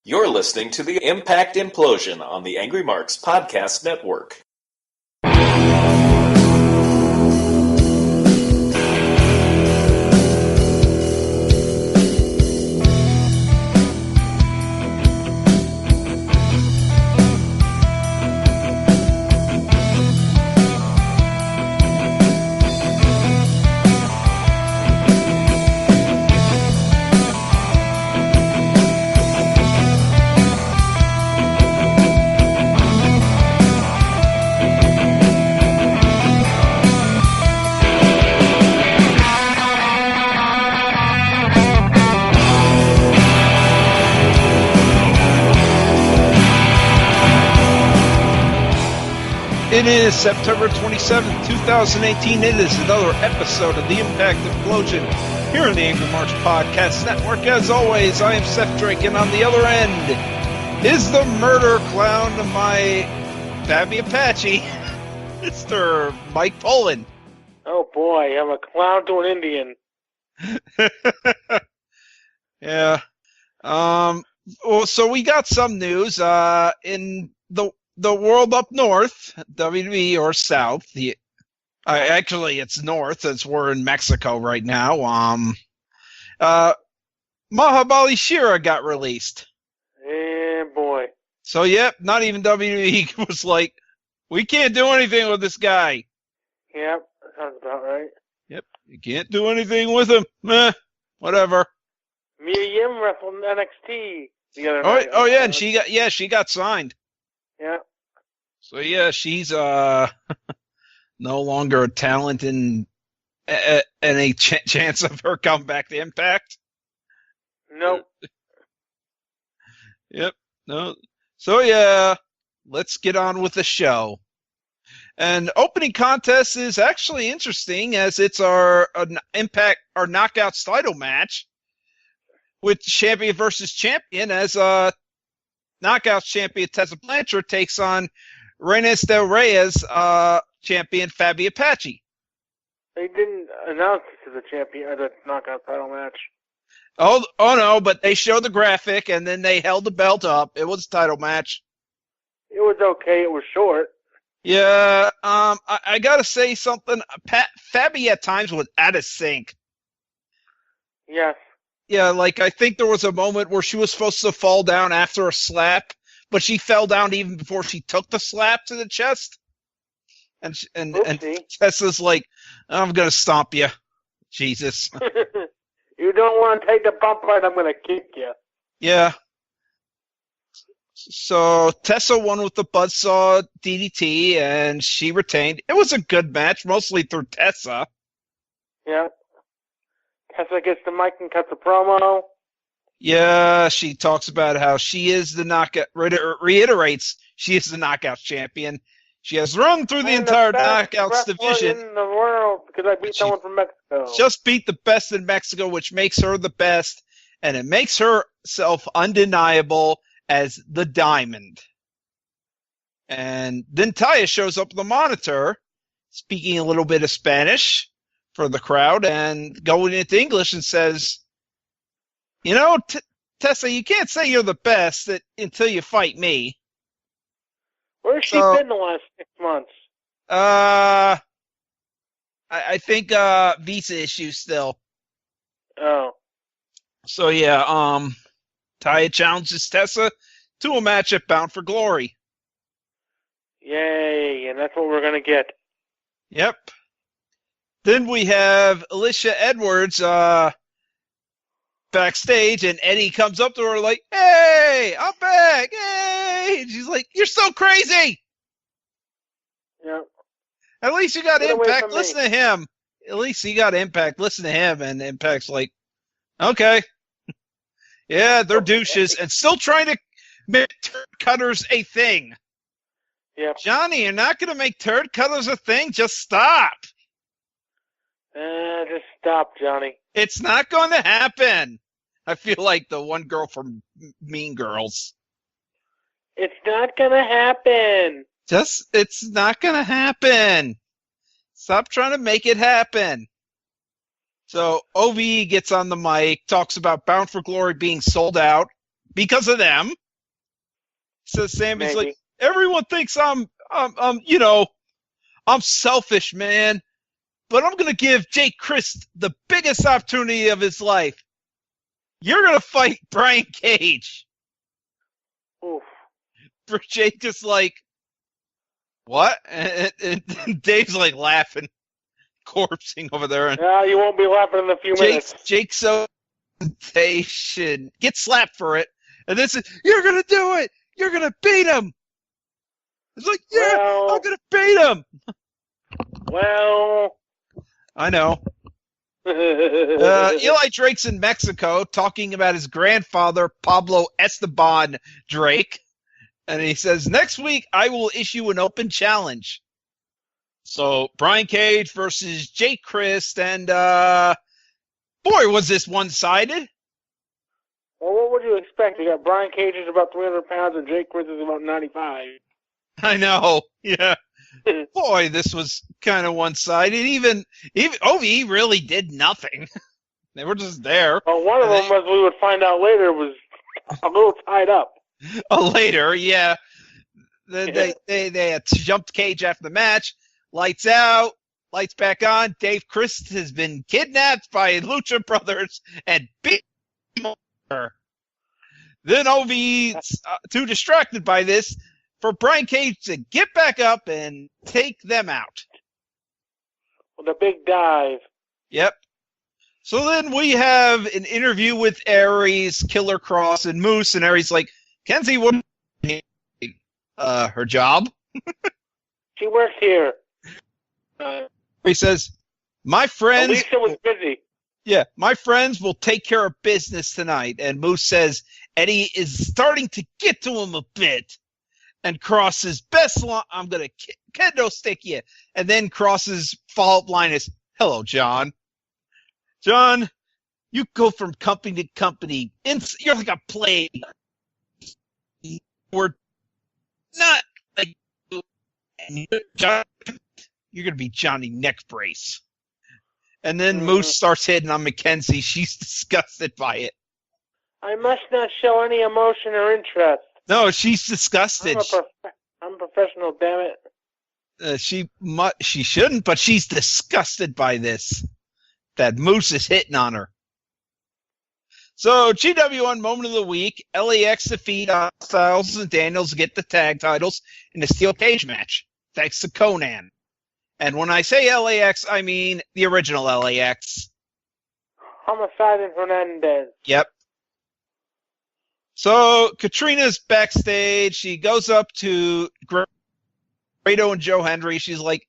You're listening to the Impact Implosion on the Angry Marks Podcast Network. It is September 27th, 2018. It is another episode of the Impact Implosion here on the AngryMarks Podcast Network. As always, I am Seth Drake, and on the other end is the murder clown to my Babby Apache, Mr. Mike Poland. Oh boy, I'm a clown to an Indian. Yeah. Well, so we got some news in the world up north, WWE or south. Actually, it's north, as we're in Mexico right now. Mahabali Shera got released. Eh, boy. So, yep, not even WWE was like, we can't do anything with this guy. Yep, that sounds about right. Yep, you can't do anything with him. Meh, whatever. Mia Yim wrestled in NXT the other Oh, night. oh yeah, and she got signed. Yeah. So yeah, she's no longer a talent and any chance of her coming back to Impact. Nope. Yep. No. So yeah, let's get on with the show. And opening contest is actually interesting, as it's our Knockouts title match with champion versus champion, as Knockouts champion Tessa Blanchard takes on Reyes Del Reyes champion Fabi Apache. They didn't announce this as a champion or the knockout title match. Oh no, but they showed the graphic and then they held the belt up. It was a title match. It was okay. It was short. Yeah, I gotta say something. Fabi at times was out of sync. Yes. Yeah, like I think there was a moment where she was supposed to fall down after a slap, but she fell down even before she took the slap to the chest. And Tessa's like, I'm gonna stomp you, Jesus. You don't want to take the bump right, I'm gonna kick you. Yeah. So Tessa won with the buzzsaw DDT, and she retained. It was a good match, mostly through Tessa. Yeah. Tessa gets the mic and cuts a promo. Yeah, she talks about how she is the knockout, reiterates she is the Knockouts champion. She has run through the entire Knockouts division. In the world, because I beat someone from Mexico. Just beat the best in Mexico, which makes her the best, and it makes herself undeniable as the Diamond. And then Taya shows up on the monitor, speaking a little bit of Spanish for the crowd, and going into English and says, you know, Tessa, you can't say you're the best until you fight me. Where's she been the last 6 months? I think visa issues still. Oh. So yeah, Taya challenges Tessa to a match at Bound for Glory. Yay, and that's what we're gonna get. Yep. Then we have Alicia Edwards backstage, and Eddie comes up to her like, hey, I'm back, hey! And she's like, you're so crazy! Yep. At least you got Get away Impact, from listen me. to him. At least you got Impact, listen to him, and Impact's like, okay. Yeah, they're douches, and still trying to make turd cutters a thing. Yep. Johnny, you're not going to make turd cutters a thing? Just stop. Just stop, Johnny. It's not going to happen. I feel like the one girl from Mean Girls. It's not gonna happen. It's not going to happen. Stop trying to make it happen. So OVE gets on the mic, talks about Bound for Glory being sold out. because of them. So Sammy's Maybe. like, everyone thinks I'm selfish, man. But I'm going to give Jake Christ the biggest opportunity of his life. You're going to fight Brian Cage. Oof. Jake is like, what? And Dave's like laughing, corpsing over there. And Yeah, you won't be laughing in a few minutes. Jake's so they should get slapped for it. And this is, you're going to do it. You're going to beat him. It's like, yeah, Well- I'm going to beat him. Well. I know. Eli Drake's in Mexico talking about his grandfather, Pablo Esteban Drake. And he says, next week I will issue an open challenge. So Brian Cage versus Jake Christ. And, boy, was this one-sided. Well, what would you expect? You got Brian Cage is about 300 pounds and Jake Christ is about 95. I know. Yeah. Boy, this was kind of one-sided. Even OVE really did nothing. They were just there. Well, one of them, as we would find out later, was a little tied up. Later, yeah. They had jumped Cage after the match. Lights out. Lights back on. Dave Christ has been kidnapped by Lucha Brothers and beat her. Then OVE's too distracted by this for Brian Cage to get back up and take them out. With a big dive. Yep. So then we have an interview with Aries, Killer Kross, and Moose, and Aries like, Kenzie, what? Her job. She works here. He says, my friends. Alicia was busy. Yeah, my friends will take care of business tonight. And Moose says Eddie is starting to get to him a bit. And Cross's best line, I'm going to kendo stick you. And then Cross's follow-up line is, hello, John. John, you go from company to company. You're like a play. We're not like John. You're going to be Johnny Neckbrace. And then Moose starts hitting on Mackenzie. She's disgusted by it. I must not show any emotion or interest. No, she's disgusted. I'm a professional, damn it. She shouldn't, but she's disgusted by this. That Moose is hitting on her. So, GW1 Moment of the Week, LAX defeat Styles and Daniels to get the tag titles in a steel cage match, thanks to Conan. And when I say LAX, I mean the original LAX. Homicide and Hernandez. Yep. So, Katrina's backstage. She goes up to Grado and Joe Hendry. She's like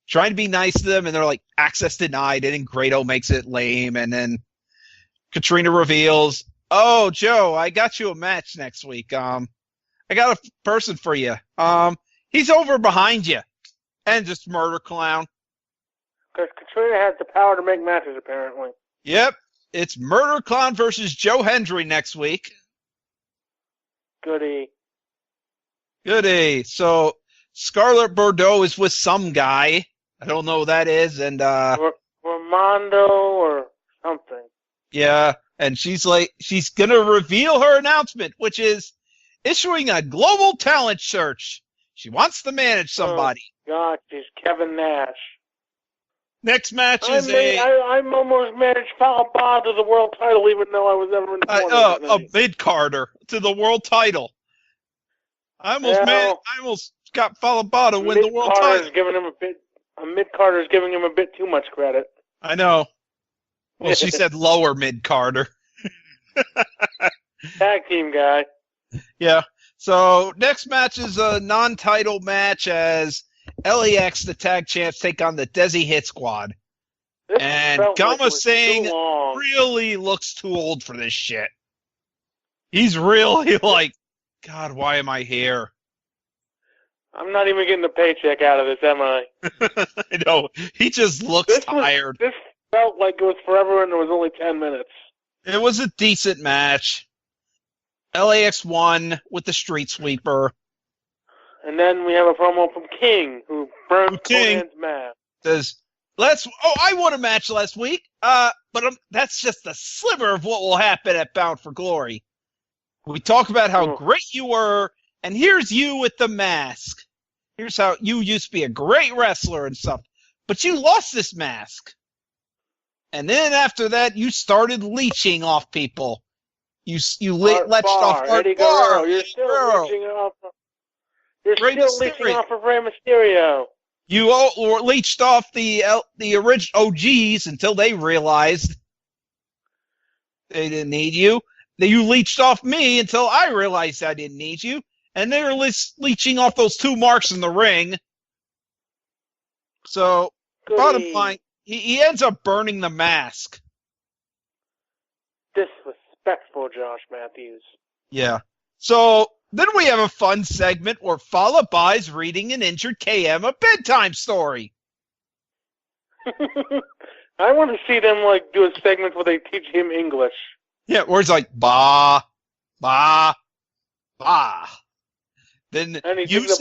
trying to be nice to them, and they're like, access denied. And then Grado makes it lame. And then Katrina reveals, oh, Joe, I got you a match next week. I got a person for you. He's over behind you. And just murder clown. Because Katrina has the power to make matches, apparently. Yep. It's Murder Clown versus Joe Hendry next week. Goody. So, Scarlett Bordeaux is with some guy. I don't know who that is. And, Ramondo or something. Yeah. And she's going to reveal her announcement, which is issuing a global talent search. She wants to manage somebody. Oh, God, she's Kevin Nash. Next match is I'm almost managed Falaba to the world title, even though I was never informed of a mid-carder to the world title. I almost got Falaba to win the world title. A mid-carder is giving him a bit too much credit. I know. Well, she said lower mid-carder. Tag team guy. Yeah. So next match is a non-title match as LAX, the tag champs, take on the Desi Hit Squad. And Gama Singh really looks too old for this shit. He's really like, God, why am I here? I'm not even getting a paycheck out of this, am I? I know. He just looks tired. This felt like it was forever and it was only 10 minutes. It was a decent match. LAX won with the street sweeper. And then we have a promo from King, who burned Conan's mask. Says, I won a match last week, but that's just a sliver of what will happen at Bound for Glory. We talk about how great you were, and here's you with the mask. Here's how you used to be a great wrestler and stuff. But you lost this mask. And then after that, you started leeching off people. You leeched off Eddie Guerrero. You're still leeching off. You're still leeching off of Rey Mysterio. You leeched off the original OGs until they realized they didn't need you. Then you leeched off me until I realized I didn't need you. And they were leeching off those 2 marks in the ring. So, bottom line, he ends up burning the mask. Disrespectful, Josh Matthews. Yeah. So, then we have a fun segment where Fallah buys reading an injured KM a bedtime story. I want to see them do a segment where they teach him English. Yeah, where it's like, bah, bah, bah. Then uses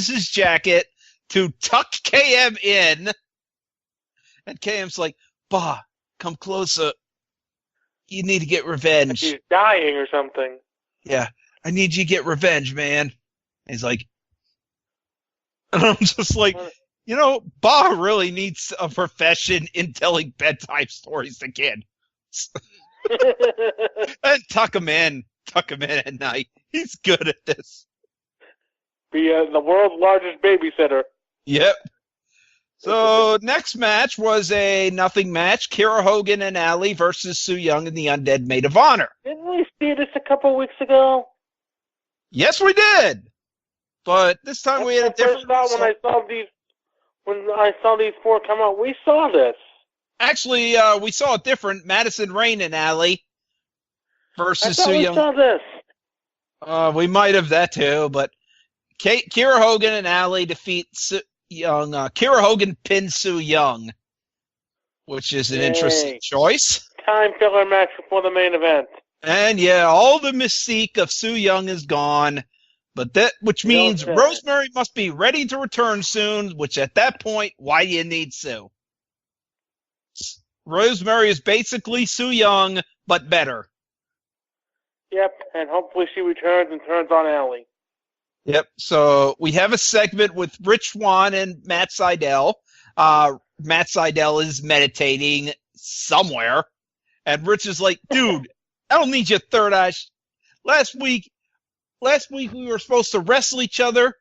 his jacket to tuck KM in. And KM's like, bah, come closer. You need to get revenge. Like he's dying or something. Yeah, I need you to get revenge, man. And he's like, and I'm just like, Bah really needs a profession in telling bedtime stories to kids. And tuck him in at night. He's good at this. Be the world's largest babysitter. Yep. So next match was a nothing match. Kiera Hogan and Allie versus Su Yung and the Undead Maid of Honor. Didn't we see this a couple weeks ago? Yes, we did. But this time we had a different result. When I saw these 4 come out, we saw this. Actually, we saw it different. Madison Rayne and Allie versus Su Yung. We saw this. We might have that too, but Kiera Hogan and Allie defeat Su Yung. Kiera Hogan pins Su Yung, which is an interesting choice. Time filler match before the main event. And yeah, all the mystique of Su Yung is gone. Which means Rosemary must be ready to return soon, which at that point, why do you need Sue? Rosemary is basically Su Yung, but better. Yep, and hopefully she returns and turns on Allie. Yep, so we have a segment with Rich Swann and Matt Sydal. Matt Sydal is meditating somewhere, and Rich is like, dude, I don't need your third eye. Last week we were supposed to wrestle each other,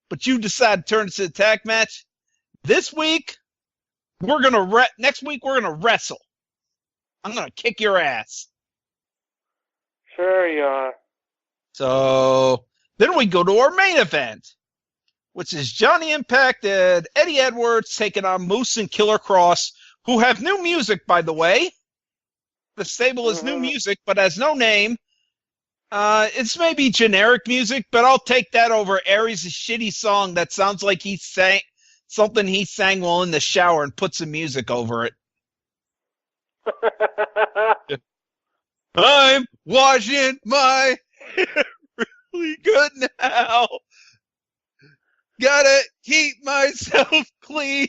but you decided to turn it to a tag match. This week, next week we're gonna wrestle. I'm gonna kick your ass. Sure you are. So then we go to our main event, which is Johnny Impact and Eddie Edwards taking on Moose and Killer Kross, who have new music, by the way. The stable is new music, but has no name. It's maybe generic music, but I'll take that over Aries' shitty song that sounds like he sang something he sang while in the shower and put some music over it. I'm washing my hair really good now. Gotta keep myself clean.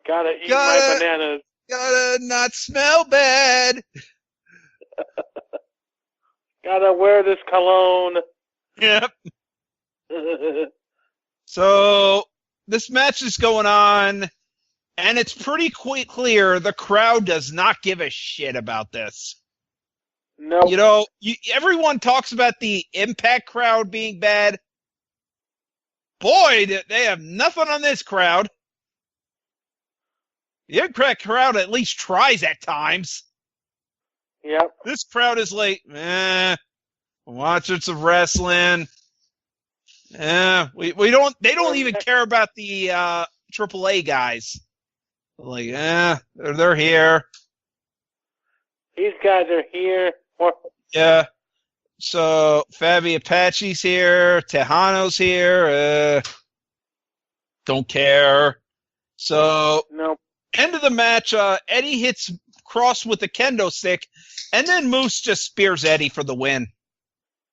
Gotta eat my bananas. Gotta not smell bad. Gotta wear this cologne. Yep. So, this match is going on, and it's pretty clear the crowd does not give a shit about this. No. Everyone talks about the Impact crowd being bad. Boy, they have nothing on this crowd. The Impact crowd at least tries at times. Yep. This crowd is like, watching some wrestling. They don't even care about the AAA guys. Like, they're here. These guys are here. Yeah. So Fabi Apache's here, Tejano's here. Don't care. So nope. End of the match, Eddie hits Kross with a kendo stick, and then Moose just spears Eddie for the win.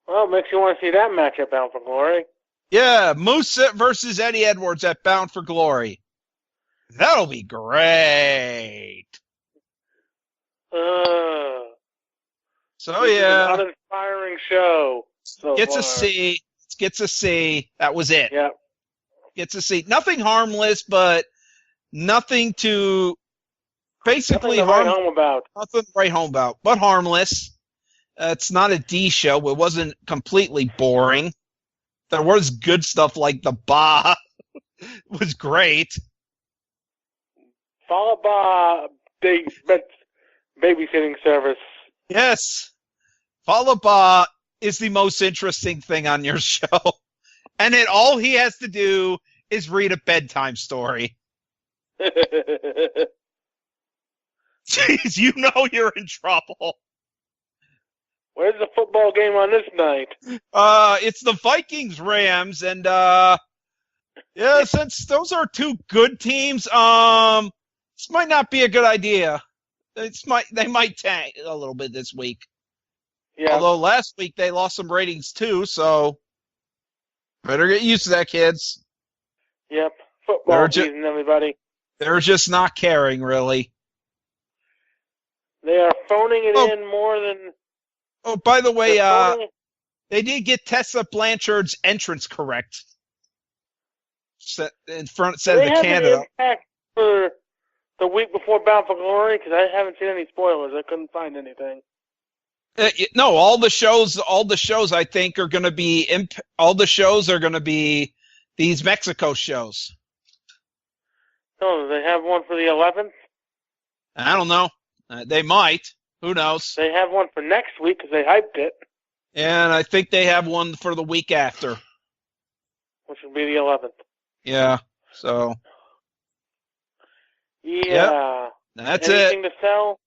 Well, makes you want to see that matchup, Bound for Glory. Yeah, Moose versus Eddie Edwards at Bound for Glory. That'll be great. So this yeah, is an uninspiring show. So gets far. a C. Gets a C. That was it. Yeah. Gets a C. Nothing harmless, but nothing to basically Nothing to write home about. Nothing to write home about, but harmless. It's not a D show. It wasn't completely boring. There was good stuff like the Ba. It was great. Followed by babysitting service. Yes. Falaba is the most interesting thing on your show. And then all he has to do is read a bedtime story. Jeez, you know you're in trouble. Where's the football game on this night? It's the Vikings-Rams, and yeah, since those are two good teams, this might not be a good idea. They might tank a little bit this week. Yeah. Although last week they lost some ratings too, so better get used to that, kids. Yep. Football season, everybody. They're just not caring, really. They are phoning it in more than... Oh, by the way, they did get Tessa Blanchard's entrance correct. In front said the Canada. An impact for the week before Bound for Glory? Because I haven't seen any spoilers. I couldn't find anything. No, all the shows I think are going to be these Mexico shows. Oh, do they have one for the 11th? I don't know. They might. Who knows? They have one for next week because they hyped it. And I think they have one for the week after. Which will be the 11th. Yeah, so. Yeah. Yep. That's Anything to sell?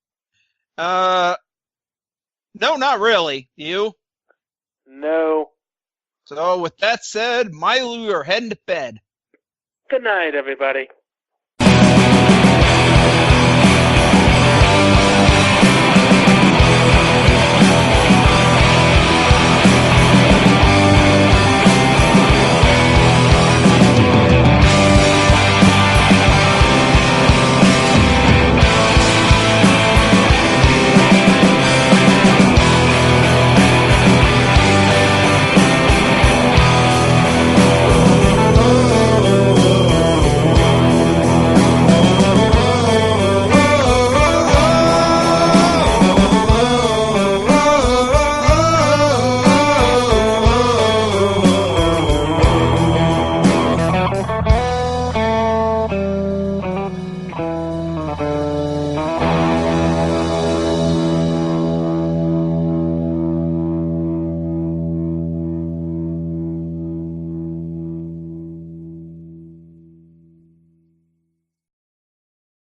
No, not really. You? No. So with that said, Milo, you're heading to bed. Good night, everybody.